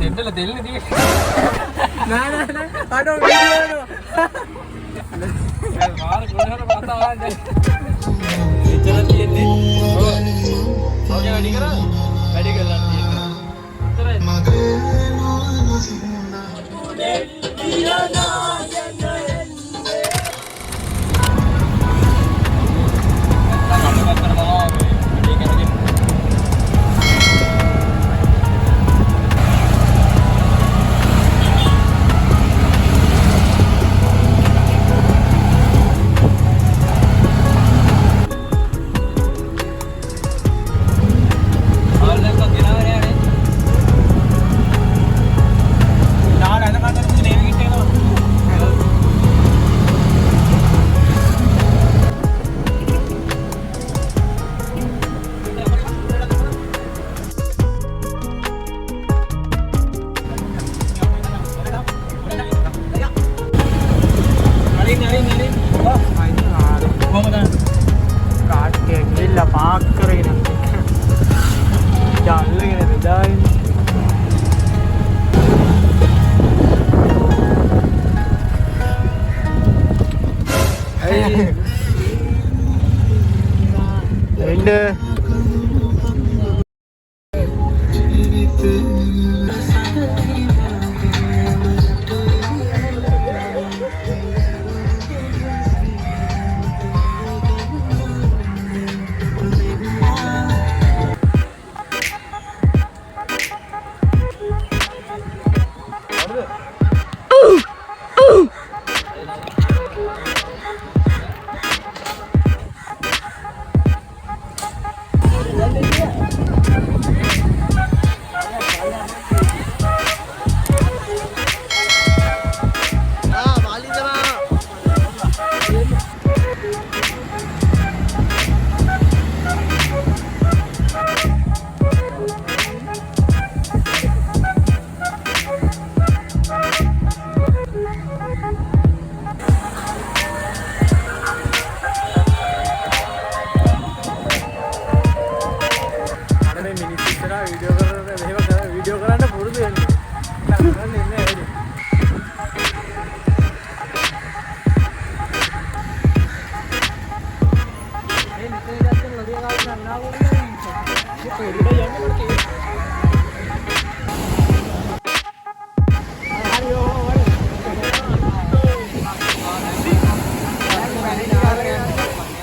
Centre දෙල්ලේ තියෙන්නේ. නෑ අඩෝ වීඩියෝ නෝ. මාර ගොඩනගන පාතා වහන්නේ. එතන තියෙන්නේ. ඔව්. ඔය වැඩි කරා. වැඩි කරලා තියෙනවා. ඉතරයි.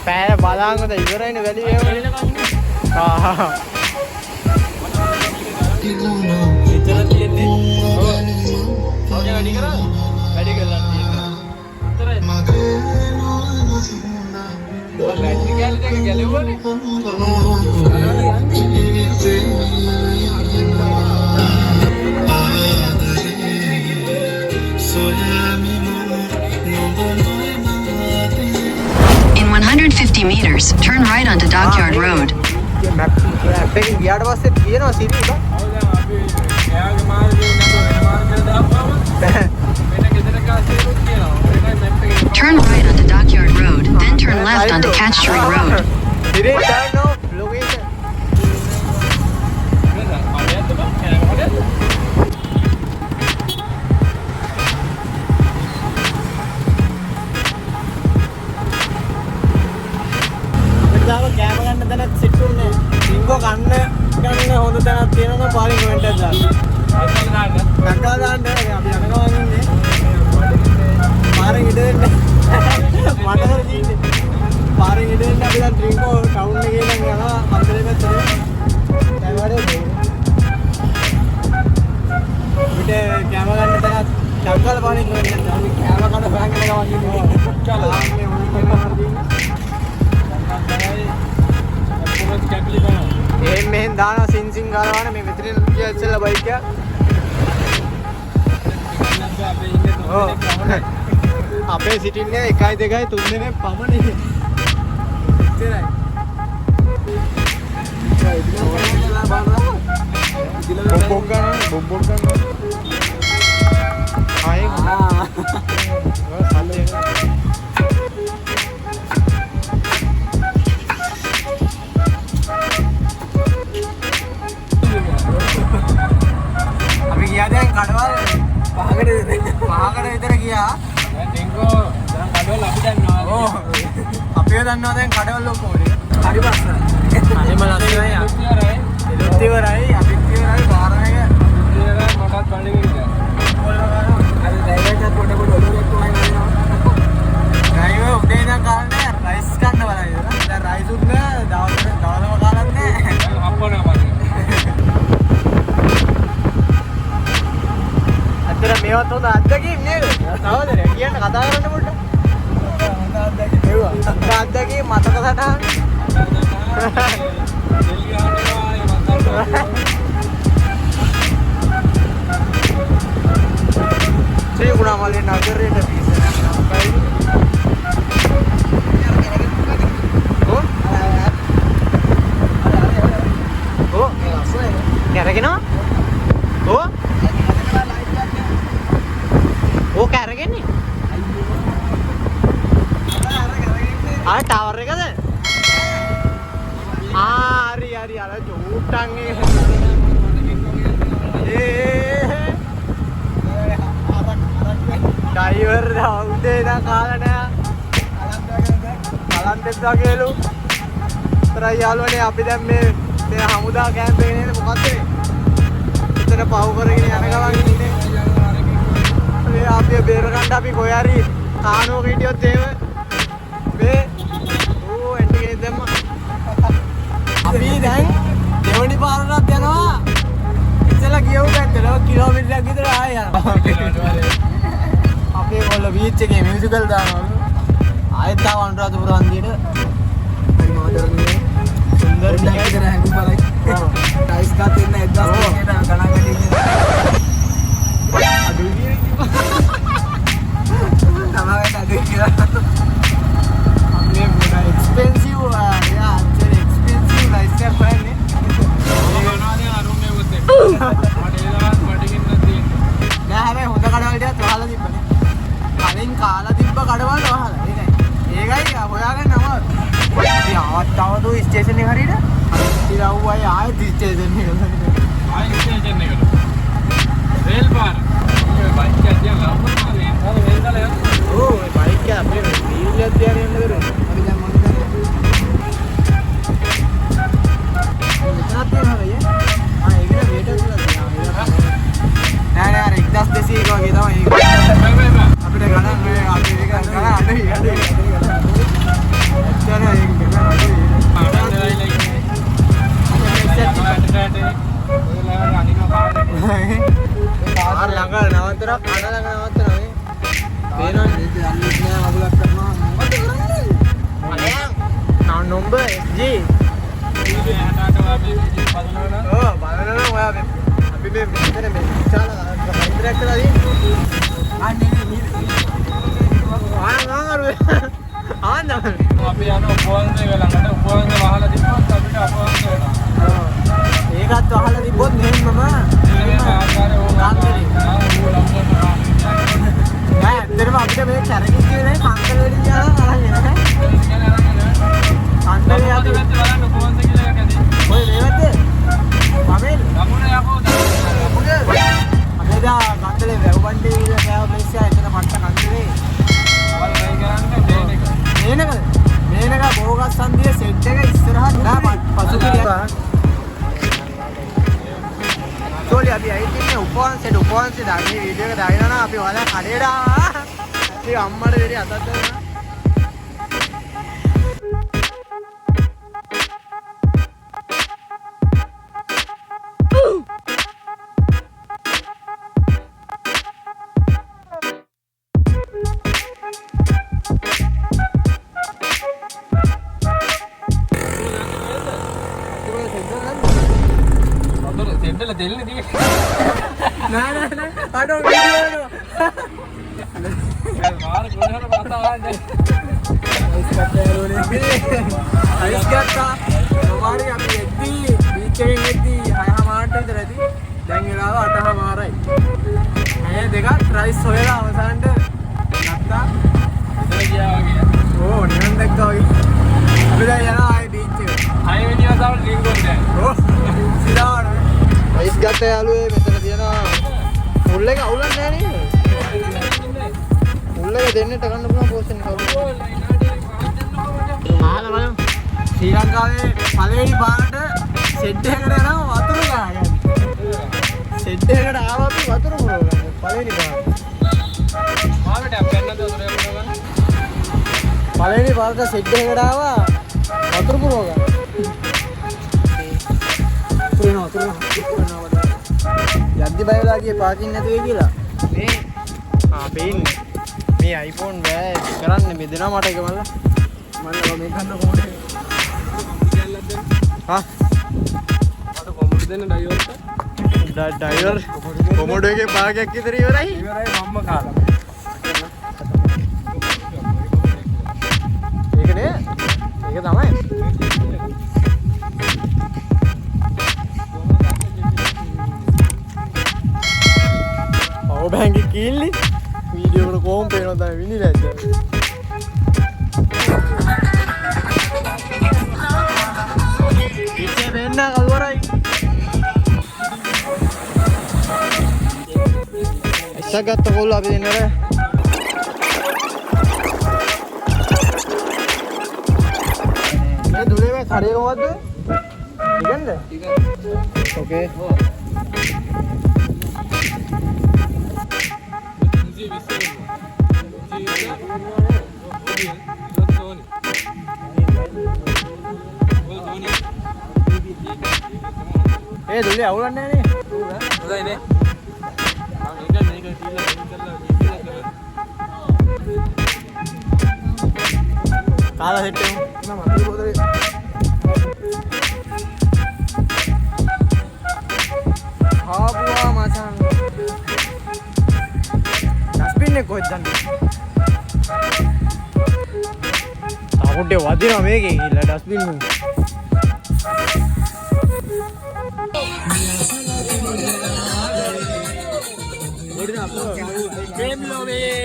පෑන බලාංගද ඉවරයිනේ වැඩි වේවනේ. එතන තියෙන්නේ. ඔව්. ඔය වැඩි කරා. වැඩි කරලා තියෙනවා. ඉතරයි. ඔය බැටරි කැලේ දෙක ගැලෙවුවනේ. In 150 meters, turn right onto Dockyard Road. අපේ ගියාට පස්සේ තියෙනවා සිටි එක. ඔව් දැන් අපි එයාගේ මාර්ගයේ නේද වෙන මාර්ගයකට දාපුවම වෙන ගෙදර කාසියුත් කියනවා. ඒකයි මැප් එකේ. Turn right onto Dockyard Road, then turn left onto Catchery Road. Direct turn off location. කෑම ගන්න තැනත් සිටුන්නේ. ඩිංගෝ ගන්න හොඳ තැනක් තියෙනවා පාරින් කමෙන්ට් එකක් දාන්න. නක්කා දාන්න අපි යනවා ඉන්නේ. පාරින් ඉඳ දෙන්න. මටතර ජීන්නේ. පාරින් ඉඳ දෙන්න අපි දැන් ඩිංගෝ ටවුන් එකේ ඉඳන් යනවා මන්දරේ පැත්තට. දැන් වඩේ පිට කෑම ගන්න තැනත් ඩංගල් පාරින් කමෙන්ට් එකක් දාන්න. කෑම කන බෑන් එක ගමන් ඉන්නේ. චලාන්නේ මොන කෙනෙක්ද මෙහෙන් දානවා සින්සින් ගාලා මේ මෙතනින් ගියා ඉස්සෙල්ලා බයික් එක. ඔව්. අපේ සිටින්නේ 1 2 3 දෙනෙක් පමණයි. ඉතින්යි. බොම්බොක් ගන්න. ආයේ. කඩවල් පහකට විතර ගියා. දැන් ඩිංගෝ දැන් කඩවල අපි දන්නවා. ඕ අපිව දන්නවා දැන් කඩවල් ඔක්කොම. හරි බස්සන. අනිම ලස්සනයි. එළුත් ඉවරයි. අපිත් ඉවරයි. පාරම එක ඉතින් මටත් බණ්ඩේ ගියා. අර ඩ්‍රයිවර්ට පොඩ ඔලුව එක්කමයි වදිනවා. ඩ්‍රයිවර් උදේ ඉඳන් කාලේ රයිස් කන්න බලයි. දැන් රයිස් උත් නෑ. දවල්ම කාලත් නෑ. අප්පෝනා මගේ. අතර මේවත් හොඳ අත්දැකීම් නේද? තවද කියන්න කතා කරන්න පොඩ්ඩක්. හොඳ අත්දැකීම් ඒවා. හොඳ අත්දැකීම් මතක සටහන්. Gunamalin nagari na bisa oh kaya oh kaya gini tower kada hari ada jutang driver උදේ ඉඳන් කාලා නෑ කලන්තෙත් වගේලු තරයි යාළුවනේ අපි දැන් මේ හමුදා කැම්ප් එකේ නේද මොකද්ද එතන පහු කරගෙන යන ගමන් ඉන්නේ මේ අපි බේර ගන්න අපි කොහේ හරි කානුවක හිටියොත් එහෙම මේ එන්ටිගේ දැම්ම අපි දැන් දෙවනි පාරටත් යනවා ඉතලා ගියව පැත්තට කිලෝමීටරයක් විතර ආයෙ යනවා අපේ කොල්ල බීච් එකේ මියුසිකල් දානවලු ආයෙත් ආව අනුරාධපුර හන්දියට හරි මොදර්නේ සුන්දර විදිහට හැංගු බලයි ටයිස් ගන්න ඉන්න 1000 කට ගණන් ගන්නේ අඩු විදිහට තමයි අඩු කියලා අපේ මොන එක්ස්පෙන්සිව් යා actually expensive lifestyle plan නේ මොනවානේ අරුන්නේ උත්තේ මට ඒලාවත් බඩගින්න තියෙන්නේ නෑ හැබැයි හොඳ කඩවල ටිකක් වහලා තිබ්බනේ කලින් කාලා තිබ්බ කඩවල වහලා ඒකයි හොයාගන්න අමාරු ඉතින් ආවත් තවදු ස්ටේෂන් එක හරියට ඉතින් ආවයි ආයෙත් ස්ටේෂන් එකට ආයෙත් ස්ටේෂන් එකට රේල් පාර මේ බයික් එක තියලා ලම්බනවා නේ රේල් ගාලා යනවා ඕ මේ බයික් එක අපේ වීල් එක තියලා යන්න දරුවා අපි දැන් මොකද කරන්නේ මෙතනත් තියෙනවා අයියේ ඒකේ වේටර් කියලා තියෙනවා නෑ අර 1200 එක වගේ තමයි ඒක අපිට ගණන් මේ අපි ඒක ගණන් අඩේ පාර ළඟ නවත්තනවා කන ළඟ නවත්තනවා මේ පේනවනේ යන්නේ නෑ වගුලක් කරනවා මොකද කරන්නේ අනේ නම්බර් SG බලනවා ඔයා අපි මේ මෙතන මේ විශාල හයිඩ්‍රැක් කරලා තියෙන්නේ අපි යන උපවංශය ළඟට උපවංශය වහලා තිබ්බොත් අපිට අපවංශ වෙනවා. ඒකත් වහලා තිබ්බොත් මෙහෙමම ආකාරය ඕගාන්තරේ. නෑ ඇත්තටම අපිට මේ කැරකි කියන්නේ කන්දල වලින් යනවා අරන් එනවා. කන්දල යද්දි බලන්න උපවංශ කියලා එකක් ඇති. ඔය මේවද? මමෙන් ගමුණ යකෝ අපේ දා කන්දලේ වැව්බණ්ඩේ කියලා කෑව ප්ලේස් එක එතන මට්ට කන්දලේ. වල වෙයි කරන්නේ මේනක බෝගස් සන්දියේ සෙට් එක ඉස්සරහට නෑ පසුපිරිය. සෝලි අපි ඇවිත් උපවංශේ දාන්නේ වීඩියෝ එක දාගෙන නම් අපි ඔයාලා කඩේට ආවා. ඉතින් අම්මට දෙරි අතක් දෙනවා. දෙන්නල දෙන්නේ දී නෑ අඩෝ වීඩියෝ මාර ගොඩනට පාතාවන්නේ අයිස් ගත්තා මොමාරි අපි එද්දී බීච් එකෙන් එද්දී 6:00 විතර ඇති දැන් වෙලාව 8:00යි ඇය දෙකක් රයිස් හොයලා අවසානට ගත්තා ඉතින් ගියා වගේ ඕ නිකන් දැක්කා වගේ අපි දැන් යනවා ආයි බීච් එකට 6 වෙනි වතාවට ඩ්‍රින්ක් කරන්න ඕ සිරාවට අයිස් ගත්ත යාළුවේ මෙතන තියෙනවා දෙන්නට ගන්න පුළුවන් පෝස්ට් එක කවුරු ආලා බලමු ශ්‍රී ලංකාවේ පළවෙනි පාරට සෙට් එකකට යනවා වතුර ගන්න සෙට් එකකට ආවා අපි වතුර පුරව ගන්න පළවෙනි පාර ආවට අපි යන්නද වතුර පුරව ගන්න පළවෙනි පාරට සෙට් එකකට ආවා වතුර පුරව ගන්න පුරනවා යද්දි බය වෙලා ගියේ පාකින් නැතුවේ කියලා මේ පේන්නේ මේ iPhone බෑ කරන්නේ මේ දෙනවා මට එක මල්ලා මල්ලා මේ ගන්න කොහොමද හා අර කොමුඩ් දෙන්න ඩ්‍රයිවර්ට ඩ්‍රයිවර් කොමෝඩෝ එකේ භාගයක් විතර ඉවරයි මම්ම කාලා ඒකනේ ඒක තමයි පවර් බැංක් එක කිල්ලි වීඩියෝ වල කොහොම පේනවද තමයි විනිලා ඇද්ද ඉතින් වෙන්න කවුරුයි Sagat කොල්ල අපි දෙන්නර මේ දුලේ මේ කඩේ කොහොමද? ඉගෙනද? ඕකේ. දුලේ අවුලන්නේ නැහැ නේ. හොඳයි නේ. කාලා සෙට් එකමු නම මතේ පොතේ ආපුවා මචං ඩස්බින් එක කොහෙද දාන්නේ තාපොඩේ වදිනවා මේකේ ගිහලා ඩස්බින් එක ඔරින අපෝ ගේම් ලෝවේ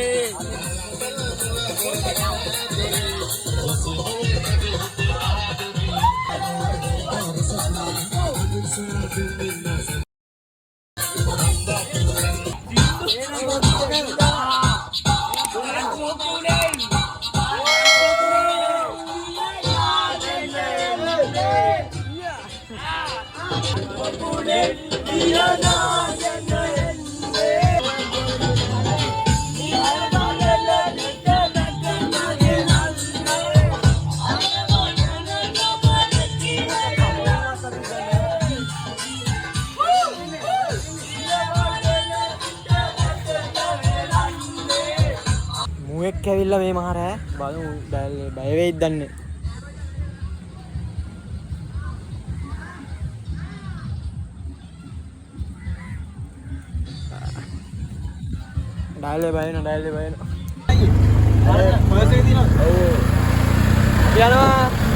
මුවෙක් ඇවිල්ලා මේ මහරෑ බලමු බය වෙයිද දන්නේ ඩයලේ බයන පර්ස් එක තියෙනවා. යනවා